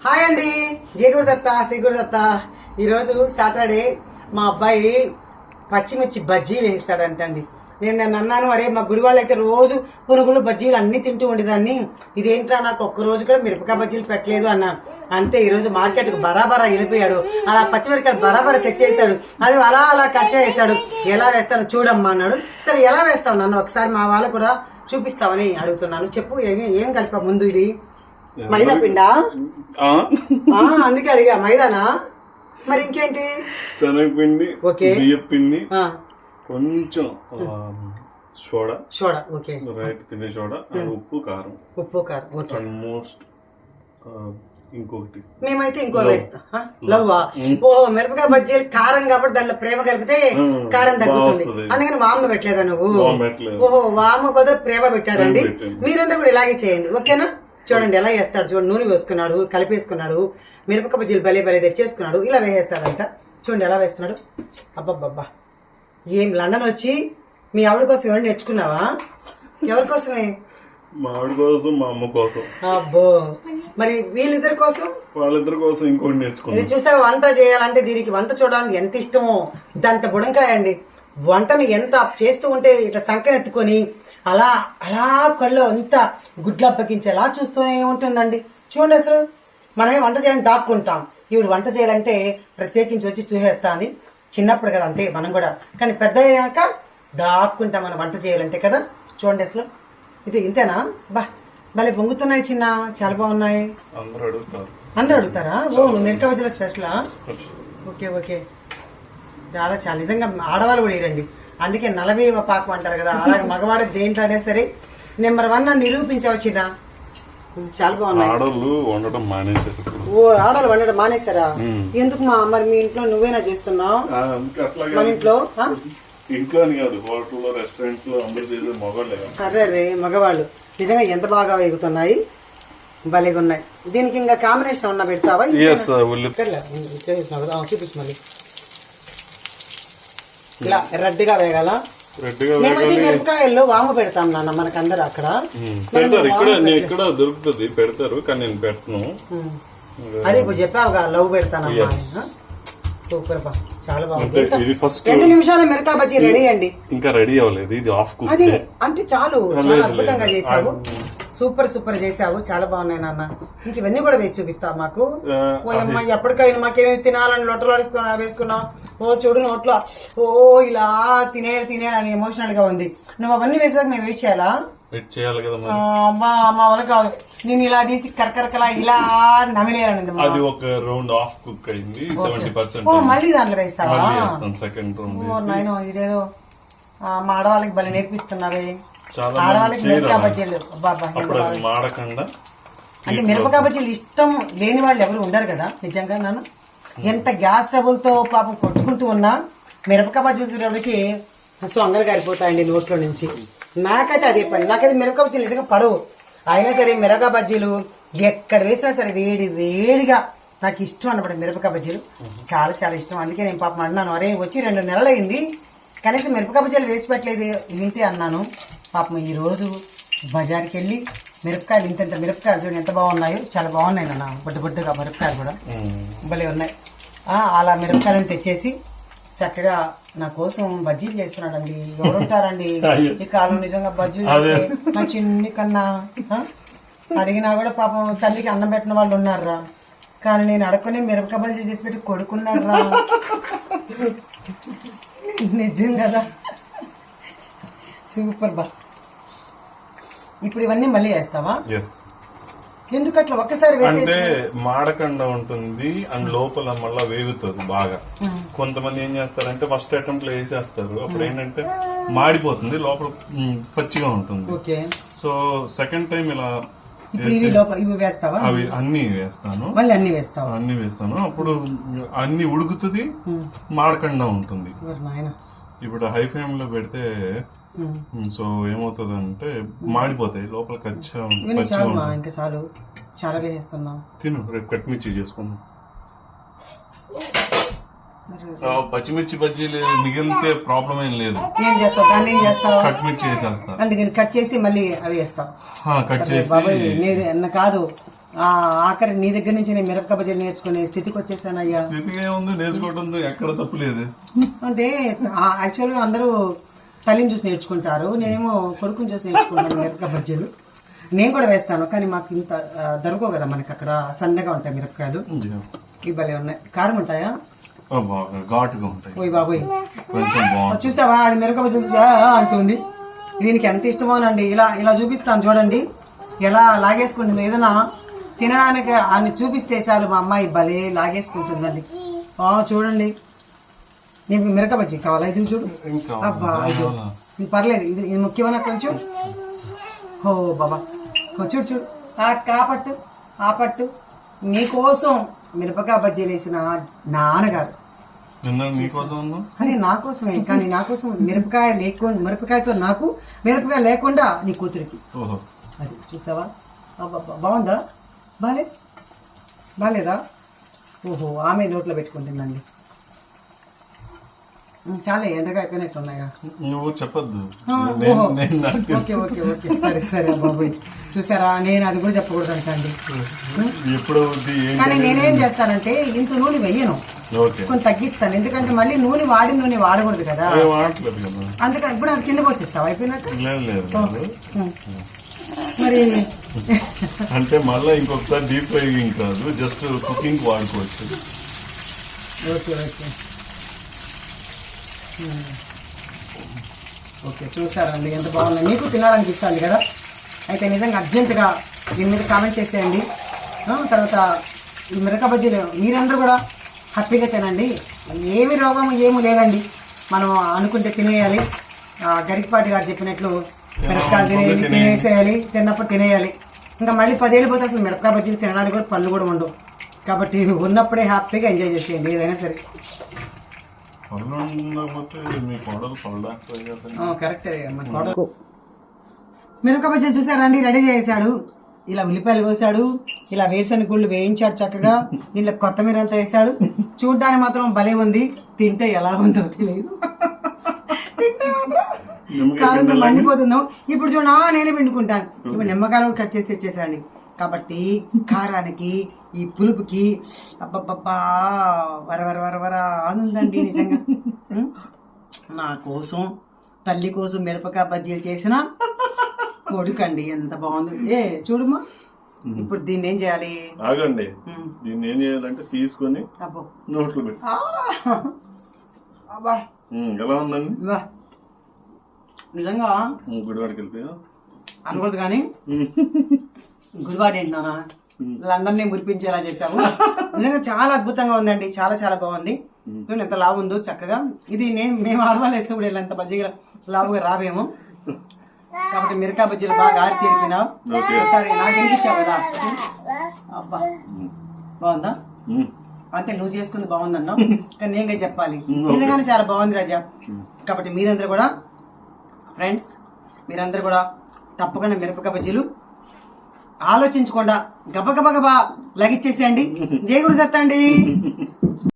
Hi అండి, జయగురు దత్త శ్రీగురు దత్త. ఈరోజు Saturday మా అబ్బాయి పచ్చిమిర్చి బజ్జీలు వేస్తాడంటండి. నేను అన్నాను, అరే మా గుడి వాళ్ళు అయితే రోజు పునుగులు బజ్జీలు అన్ని తింటూ ఉండేదాన్ని, ఇదేంట్రా నాకు ఒక్క రోజు కూడా మిరపకాయ బజ్జీలు పెట్టలేదు అన్నా. అంతే ఈరోజు మార్కెట్కు బరాబరా వెళ్ళిపోయాడు. అలా పచ్చిమిరకాయలు బరాబరా తెచ్చేసాడు. అది అలా అలా కట్ చేసాడు. ఎలా వేస్తాను చూడమ్మా అన్నాడు. సరే ఎలా వేస్తావు నన్ను ఒకసారి మా వాళ్ళకు కూడా చూపిస్తావని అడుగుతున్నాను. చెప్పు, ఏం కలిపా ముందు? ఇది మైదా పిండా? అందుకే అడిగా, మైదానా? మరి ఇంకేంటి? శనగపిండి, బియ్యం పిండి, కొంచెం సోడా, ఓకే, రైట్ తినే సోడా, ఉప్పు కారం, ఓకే. ఆల్మోస్ట్ ఇంకొకటి మేమైతే ఇంకో వేస్తాం. లవ్వా? ఓహో, మిరపకాయ బజ్జీలు కారం కాబట్టి దాంట్లో ప్రేమ కలిపితే కారం తగ్గుతుంది. అందుకని వామ పెట్టలేదా నువ్వు? ఓహో, వామ బదులు ప్రేమ పెట్టారండి. మీరందరూ కూడా ఇలాగే చేయండి, ఓకేనా? చూడండి ఎలా వేస్తాడు. చూడండి, నూనె వేసుకున్నాడు, కలిపేసుకున్నాడు, మిరపకాయ బజ్జీలు భలే తెచ్చేసుకున్నాడు. ఇలా వేసేస్తాడంట. చూడండి ఎలా వేస్తున్నాడు. అబ్బబ్బబ్బా, ఏం లండన్ వచ్చి మీ ఆవిడ కోసం ఎవరు నేర్చుకున్నావా? ఎవరి కోసమే? మా ఆవిడ కోసం, మా అమ్మ కోసం. అబ్బో, మరి వాళ్ళిద్దరి కోసం ఇంకోటి నేర్చుకున్నాను. చూసావు, వంట చేయాలంటే దీనికి వంట చూడాలని ఎంత ఇష్టమో. దంత బుడంకాయ అండి. వంటను ఎంత చేస్తూ ఉంటే ఇట్లా సంకనెత్తుకొని అలా అలా కళ్ళు అంత గుడ్లు అప్పగించేలా చూస్తూనే ఉంటుందండి. చూడండి, అసలు మనమే వంట చేయాలని దాక్కుంటాం. ఈవిడ వంట చేయాలంటే ప్రత్యేకించి వచ్చి చూసేస్తాంది. చిన్నప్పుడు కదా అంతే మనం కూడా, కానీ పెద్ద అయ్యాక దాక్కుంటాం మనం వంట చేయాలంటే కదా. చూడండి అసలు ఇది ఇంతేనా? బా, భలే పొంగుతున్నాయి చిన్న, చాలా బాగున్నాయి. అందరూ అడుగుతారా? ఓ, మిరపకాయ బజ్జీల స్పెషలా? ఓకే. చాలా నిజంగా ఆడవాళ్ళు కూడా ఇరండి. అందుకే నలభీవ పాకం అంటారు కదా, అలాగే మగవాడు దేంట్లో అయినా సరే నెంబర్ 1 నిరూపించావు చిన్న. చాలా బాగున్నాయి. ఆడవాళ్ళు వండటం మానేశారు. ఓ, ఆడవాళ్ళు వండటం మానేశారా? ఎందుకు మా? మరి మీ ఇంట్లో నువ్వేనా చేస్తున్నావు? మన ఇంట్లో కాదు, హోటల్లో, రెస్టారెంట్స్ లో అందరూ చేసే మగవాళ్ళే. అరే మగవాళ్ళు నిజంగా ఎంత బాగా వేగుతున్నాయి, భలేగా ఉన్నాయి. దీనికి ఇంకా కాంబినేషన్ ఉన్నా పెడతావా? చూపించు మళ్ళీ. ఇలా రెడ్గా వేగాల. మేమైతే మిరపకాయల్లో వాము పెడతాం నాన్న, మనకందరు అక్కడ ఇక్కడ దొరుకుతుంది, పెడతారు, కానీ నేను పెట్టను. అదే ఇప్పుడు చెప్పావుగా, లవ్ పెడతానమ్మా. సూపర్ బా, చాలా బాగుంది. 2 నిమిషాలు మిరపకాయ బజ్జీ రెడీ అండి. ఇంకా రెడీ అవ్వలేదు, ఇది ఆఫ్ కుక్. అది అంటే చాలా అద్భుతంగా చేసావు. సూపర్ చేసావు, చాలా బాగున్నాయి నాన్న. ఇంక ఇవన్నీ కూడా వేసి చూపిస్తావు మాకు. ఓ అమ్మ, ఎప్పటికైనా మాకేమి తినాలని లొట్టలో వేసుకున్నావు. ఓ చూడు నోట్లో, ఓ ఇలా తినేయాలని ఎమోషనల్ గా ఉంది. నువ్వు అవన్నీ వేసాక మేము వెయిట్ చేయాలా? మా వల్ల కాదు, నేను ఇలా తీసి కరకరకలా ఇలా నమిలేయాలని. అది ఒక రౌండ్ ఆఫ్ కుక్ అయింది, 70%. ఓ, మళ్ళీ దాంట్లో వేస్తావా? Second round. ఓ నాయనో, ఇదేదో మా ఆడవాళ్ళకి భలే నేర్పిస్తున్నావే. ఆడవాళ్ళకి మిరపకాయ బజ్జీలు అంటే మిరపకాయ బజ్జీలు ఇష్టం లేని వాళ్ళు ఎవరు ఉండరు కదా. నిజంగా నన్ను ఎంత గ్యాస్ ట్రబుల్ తో పాపం కొట్టుకుంటూ ఉన్నా మిరపకాయ బజ్జీలు చూడడానికి సొంగలు గారిపోతాయండి నోట్లో నుంచి. నాకైతే అదే పని. నాకైతే మిరపకాయ బజ్జీలు నిజంగా పడవు. అయినా సరే మిరపకాయ బజ్జీలు ఎక్కడ వేసినా సరే వేడిగా నాకు ఇష్టం అన్నమాట. మిరపకాయ బజ్జీలు చాలా ఇష్టం. అందుకే నేను పాపం అన్నాను, అరే వచ్చి 2 నెలలు అయింది, కనీసం మిరపకాయ బజ్జీలు వేసి పెట్టలేదు ఏంటి అన్నాను. పాపం ఈ రోజు బజార్కి వెళ్ళి మిరపకాయలు ఇంత మిరపకాయలు చూడండి ఎంత బాగున్నాయో. చాలా బాగున్నాయి నాన్న, బొడ్డుగా మిరపకాయలు కూడా భలే ఉన్నాయి. అలా మిరపకాయలను తెచ్చేసి చక్కగా నా కోసం బజ్జీలు చేస్తున్నాడండి. ఎవరుంటారండి ఈ కాలం నిజంగా బజ్జీలు చేస్తే? నా చిన్ని కన్నా అడిగినా కూడా పాపం తల్లికి అన్నం పెట్టిన వాళ్ళు ఉన్నారా, కానీ నేను అడగనే మిరపకాయ బజ్జీ చేసి పెట్టి కొడుకున్నాడు రా. నిజం కదా, సూపర్ బా. ఇప్పుడు ఇవన్నీ మళ్ళీ వేస్తావా? ఎందుకు అట్లా ఒక్కసారి అంటే మాడకుండా ఉంటుంది అండ్ లోపల మళ్ళా వేగుతుంది బాగా. కొంతమంది ఏం చేస్తారంటే ఫస్ట్ అటెంప్ట్ లో వేసేస్తారు, అప్పుడు ఏంటంటే మాడిపోతుంది, లోపల పచ్చిగా ఉంటుంది. సో సెకండ్ టైం ఇలా అవి అన్ని వేస్తాను, అన్ని వేస్తాను. అప్పుడు అన్ని ఉడుకుతుంది, మాడకుండా ఉంటుంది. ఇప్పుడు హై ఫ్లేమ్ లో పెడితే సో ఏమవుతుంది అంటే మాడిపోతాయి, లోపల కచ్చా ఇంకా చాలు, చాలా వేసేస్తున్నాం. తిను, రేపు కట్మిర్చి చేసుకున్నాం. పచ్చిమిర్చి బజ్జీలు మిగిలితే ప్రాబ్లం ఏం లేదు. ఏం చేస్తావు? దాన్ని ఏం చేస్తావు? కట్ మిర్చి వేసేస్తా. అంటే దీన్ని కట్ చేసి మళ్ళీ అవి వేస్తావు? కట్ చేసి కాదు, ఆఖరి నీ దగ్గర నుంచి నేను మిరపకాయ బజ్జీలు నేర్చుకునే స్థితికి వచ్చేసాను అయ్యా. స్థితిగా ఏముంది, నేర్చుకోవడం ఎక్కడ తప్పులేదు. అంటే యాక్చువల్గా అందరూ తల్లిని చూసి నేర్చుకుంటారు, నేనేమో కొడుకుని చూసి నేర్చుకుంటాను మిరపకాయ బజ్జీలు. నేను కూడా వేస్తాను, కానీ మాకు ఇంత దొరకవు కదా మనకి, అక్కడ సన్నగా ఉంటాయి మిరపకాయలు. ఇవి భలే ఉన్నాయి. కారం ఉంటాయా? ఘాటుగా ఉంటాయి. ఓయ్ బాబోయ్, కొంచెం బాగుంటుంది. చూసావా అది మిరపకాయ బజ్జీ చూసా అంటుంది. దీనికి ఎంత ఇష్టమోనండి. ఇలా ఇలా చూపిస్తాను చూడండి, ఎలా లాగేసుకుంటుంది. ఏదైనా తినడానికి అన్ని చూపిస్తే చాలు మా అమ్మాయి భలే లాగేసుకుంటుందండి. చూడండి, నీకు మిరపకాయ బజ్జీ కావాలా? ఇది చూడు. అబ్బా ఇది పర్లేదు, ఇది ముఖ్యమైన కొంచెం. ఓ బాబా చూడు చూడు, కాపట్టు ఆపట్టు. నీకోసం మిరపకాయ బజ్జీలు వేసిన నాన్నగారు. అదే నా కోసమే, కానీ నా కోసం మిరపకాయ లేకుండా, మిరపకాయతో నాకు, మిరపకాయ లేకుండా నీ కూతురికి. అది చూసావా? బాగుందా? బాలేదా? ఓహో, ఆమె నోట్లో పెట్టుకుంటుందండి. చాలా ఎండగా అయిపోయినట్టు ఉన్నాయా? నువ్వు చెప్పద్దు. ఓకే ఓకే ఓకే, సరే సరే బాబోయ్. చూసారా, నేను అది కూడా చెప్పకూడదు అంటండి. కానీ నేనేం చేస్తానంటే ఇంత నూనె వెయ్యను, కొంచెం తగ్గిస్తాను. ఎందుకంటే మళ్ళీ నూనె వాడకూడదు కదా, అందుకని. ఇప్పుడు అది కింద పోసిస్తావు అయిపోయినాక మరి. అంటే మళ్ళీ ఇంకొకసారి డీప్ ఫ్రైయింగ్ కాదు, జస్ట్ కుకింగ్ వాడుకోవచ్చు. ఓకే ఓకే ఓకే, చూసారండి ఎంత బాగుంది. మీకు తినాలనిపిస్తుంది కదా? అయితే నిజంగా అర్జెంటుగా దీని మీద కామెంట్ చేసేయండి. తర్వాత ఈ మిరపకాయ బజ్జీలు మీరందరూ కూడా హ్యాపీగా తినండి. ఏమి రోగం ఏమీ లేదండి, మనం అనుకుంటే తినేయాలి. గరికపాటి గారు చెప్పినట్లు మిరపకాయలు తినేసేయాలి, తిన్నప్పుడు తినేయాలి. ఇంకా మళ్ళీ 10 ఏళ్ళు పోతే అసలు మిరపకాయ బజ్జీలు తినడానికి కూడా పళ్ళు కూడా ఉండవు. కాబట్టి ఉన్నప్పుడే హ్యాపీగా ఎంజాయ్ చేసేయండి ఏదైనా సరే. కరెక్టే. మిరపకాయ బజ్జీలు చూసారండి, రెడీ చేసాడు. ఇలా ఉల్లిపాయలు కోసాడు, ఇలా వేసిన గుళ్ళు వేయించాడు చక్కగా. దీంట్లో కొత్తిమీర అంతా వేసాడు. చూడ్డానికి మాత్రం భలే ఉంది, తింటే ఎలా ఉందో తెలియదు. తింటే మాత్రం కాలంతో మండిపోతున్నావు. ఇప్పుడు చూడ నేనే పిండుకుంటాను. ఇప్పుడు నిమ్మకాయలు కట్ చేసి తెచ్చేసాండి. కాబట్టి కారానికి ఈ పులుపుకి అబ్బబ్బబ్బా వర అనుందండి నిజంగా. నా కోసం, తల్లి కోసం మిరపకాయ బజ్జీలు చేసిన కొడుకండి, ఎంత బాగుంది. చూడమ్మా, ఇప్పుడు దీన్ని ఏం చేయాలి? ఆగండి, దీన్ని ఏం చేయాలంటే తీసుకొని నోట్లో పెట్టి. ఎలా ఉందండి? నిజంగా గుడివాడికి వెళ్ళిపోయా అనకూడదు, కానీ గుడివాడ ఏంటన్నా లండన్ ని మురిపించేలా చేసాము. నిజంగా చాలా అద్భుతంగా ఉందండి, చాలా చాలా బాగుంది. ఎంత లావు ఉందో చక్కగా. ఇది మేము ఆడవాళ్ళు వేస్తే కూడా ఎంత బజ్జీగా లావుగా రావేమో. కాబట్టి మిరపకాయ బజ్జీలు బాగా ఆడి తీరిపోయినావు. సరే, నాకు ఎందుకు ఇచ్చావు కదా. అబ్బా బాగుందా? అంటే నువ్వు చేసుకుంది బాగుందన్నావు, కానీ నేనే చెప్పాలి. నిజంగానే చాలా బాగుంది రాజా. కాబట్టి మీరందరూ కూడా ఫ్రెండ్స్, మీరందరూ కూడా తప్పకుండా మిరపకాయ బజ్జీలు ఆలోచించకుండా గబగబా లగిచ్చేసేయండి. జై గురుదత్త అండి.